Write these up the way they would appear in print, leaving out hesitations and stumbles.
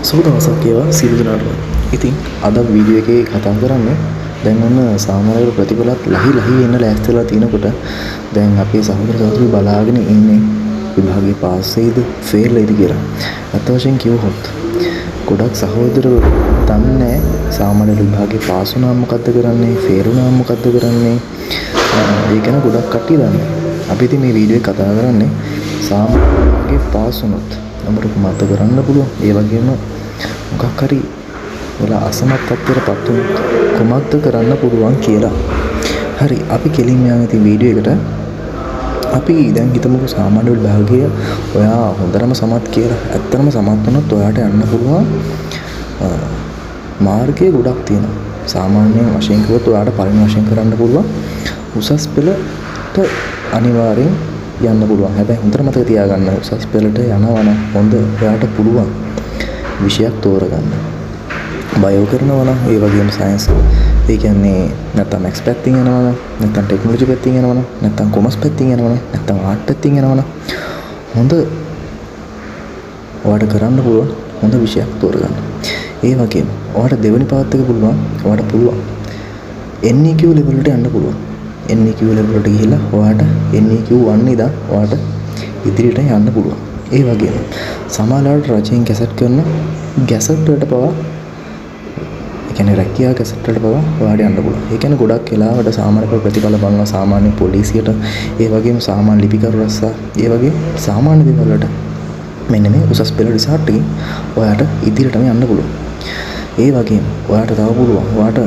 සුබ දවසක් වේවා සියලු දෙනාටම. ඉතින් අද වීඩියෝ එකේ කතා කරන්නේ දැන් ඔන්න සාමාන්‍ය ප්‍රතිඵලත් ලහි එන්න ලෑස්තිලා තිනකොට දැන් අපේ සහෝදර සහෝදරියෝ බලාගෙන ඉන්නේ විභාගේ පාස් වෙයිද ෆේල් වෙයිද කියලා. අත් වශයෙන් කිව්වොත් ගොඩක් සහෝදරයෝ දන්නේ සාමාන්‍ය විභාගේ පාස් වුණාම මොකද්ද කරන්නේ ෆේල් වුණාම මොකද්ද කරන්නේ ඒ ගැන ගොඩක් කට්ටිය දන්නේ. අපි ඉතින් මේ වීඩියෝ එක කතා කරන්නේ සාමාන්‍යගේ පාස් වුණොත් අපිට මත කරන්න පුළුවන්. ඒ වගේම මොකක් හරි වෙලා අසමත් තත්ත්වයකටපත් වුණොත් කොහොමද කරන්න පුළුවන් කියලා. හරි අපි කෙලින්ම යන ඉතින් වීඩියෝ එකට. අපි දැන් හිතමුකෝ සාමාන්‍ය විභාගය ඔයා හොඳටම සමත් කියලා. ඇත්තටම සමත් වුණොත් ඔයාට යන්න පුළුවන් මාර්ගය ගොඩක් තියෙනවා. සාමාන්‍ය වශයෙන් කිව්වොත් ඔයාට පළවෙනි වශයෙන් කරන්න පුළුවන් උසස් පෙළට අනිවාර්යෙන් යන්න පුළුවන්. හැබැයි හොඳට මතක තියාගන්න උසස් පෙළට යනවා නම් හොඳ ඔයාට පුළුවන් විෂයක් තෝරගන්න. බයෝ කරනවා නම් ඒ වගේම සයන්ස් ඒ කියන්නේ නැත්නම් මැක්ස් පැත්තෙන් යනවා නම් නැත්නම් ටෙක්නොලොජි පැත්තෙන් යනවා නම් නැත්නම් කොමර්ස් පැත්තෙන් යනවා නම් නැත්නම් ආර්ට් පැත්තෙන් යනවා නම් හොඳ ඔයාට කරන්න පුළුවන් හොඳ විෂයක් තෝරගන්න. ඒ වගේම ඔයාට දෙවෙනි පාත් එක පුළුවන් ඔයාට පුළුවන් NEQ level එකට යන්න පුළුවන්. NEQ level එකට ගිහිල්ලා ඔයාට NEQ 1 ඉඳන් ඔයාට ඉදිරියට යන්න පුළුවන්. ඒ වගේම සමහරවිට රජයෙන් කැසට් කරන ගැසට් වලට පවා ඒ කියන්නේ රැකියා ගැසට් වලට පවා ඔයාට යන්න පුළුවන්. ඒ කියන්නේ ගොඩක් වෙලාවට සාමාන්‍ය ප්‍රතිඵල බලනවා සාමාන්‍ය පොලිසියට ඒ වගේම සාමාන්‍ය ලිපිකරු රස්සා ඒ වගේ සාමාන්‍ය දේවල් වලට මෙන්න මේ උසස් පෙළ රිසල්ට් එකකින් ඔයාට ඉදිරියටම යන්න පුළුවන්. ඒ වගේම ඔයාට තව පුළුවන් ඔයාට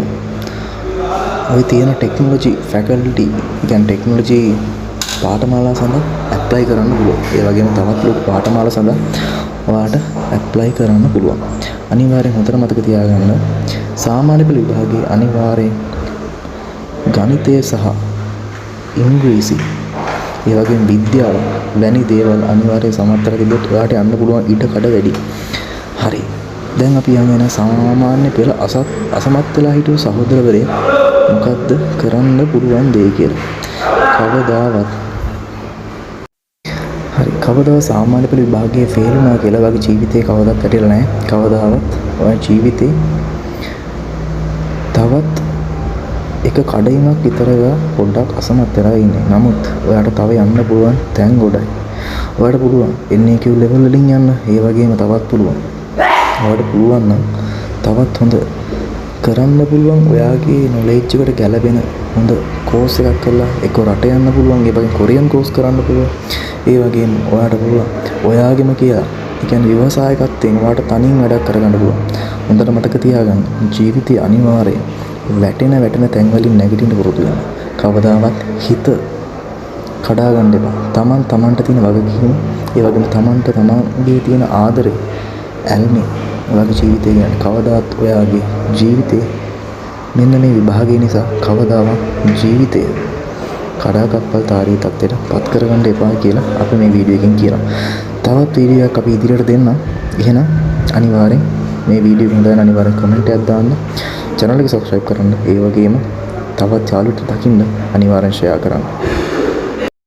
ඔය තියෙන ටෙක්නොලොජි ෆැකල්ටි කියන්නේ ටෙක්නොලොජි පාඨමාලා සඳහා ඇප්ලයි කරන්න පුළුවන්. ඒ වගේම තවත් ලොකු පාඨමාලා සඳහා ඔයාට ඇප්ලයි කරන්න පුළුවන්. අනිවාර්යෙන් හොඳට මතක තියාගන්න සාමාන්‍ය පෙළ විභාගයේ අනිවාර්යෙන් ගණිතය සහ ඉංග්‍රීසි ඒ වගේම විද්‍යාව වැනි දේවල් අනිවාර්යයෙන් සමත්තර තිබ්බොත් ඔයාට යන්න පුළුවන් ඊට කඩ වැඩි. හරි. දැන් අපි යන්නේ සාමාන්‍ය පෙළ අසමත් වෙලා හිටපු සහෝදරවරේ මොකද්ද කරන්න පුළුවන් දේ කියලා. කවදාවත් සාමාන්‍ය පෙළ විභාගයේ ෆේල් වුණා කියලා වගේ ජීවිතේ කවදාවත් පැටලෙලා නැහැ. කවදාවත් ඔය ජීවිතේ තවත් එක කඩයිමක් විතරව පොඩ්ඩක් අසමත් වෙලා ඉන්නේ. නමුත් ඔයාට තව යන්න පුළුවන් තැන් ගොඩයි. ඔයාට පුළුවන් NEQ level වලින් යන්න. ඒ වගේම තවත් පුළුවන්. ඔයාට පුළුවන් නම් තවත් හොඳ කරන්න පුළුවන් ඔයාගේ නොලෙජ් එකට ගැලපෙන හොඳ කෝස් එකක් කරලා එක රට යන්න පුළුවන්. ඒ වගේම කොරියන් කෝස් කරන්න පුළුවන්. ඒ වගේම ඔයාට පුළුවන් ඔයාගෙම කියලා ඒ කියන්නේ ව්‍යවසායකත්වයෙන් ඔයාට තනියෙන් වැඩක් කරගන්න පුළුවන්. හොඳට මතක තියාගන්න ජීවිතේ අනිවාර්යයෙන් වැටෙන තැන් වලින් නැගිටින්න පුරුදු වෙන්න. කවදාවත් හිත කඩා ගන්න එපා. තමන්ට තියෙන වගකීම ඒ වගේම තමන්ගේ තියෙන ආදරේ ඇල්මේ ඔයාගේ ජීවිතය ගැන කවදාවත් ඔයාගේ ජීවිතේ මෙන්න මේ විභාගය නිසා කවදාවත් ජීවිතය කඩාකප්පල් තාරී තත්ත්වයට පත් කරගන්න එපා කියලා අපි මේ වීඩියෝ එකෙන් කියනවා. තවත් වීඩියෝ එකක් අපි ඉදිරියට දෙන්නම්. එහෙනම් අනිවාර්යෙන් මේ වීඩියෝ එක හොඳයි නම් අනිවාර්යෙන් කමෙන්ට් එකක් දාන්න. channel එක subscribe කරන්න. ඒ වගේම තවත් යාළුවෝ දකින්න අනිවාර්යෙන් share කරන්න.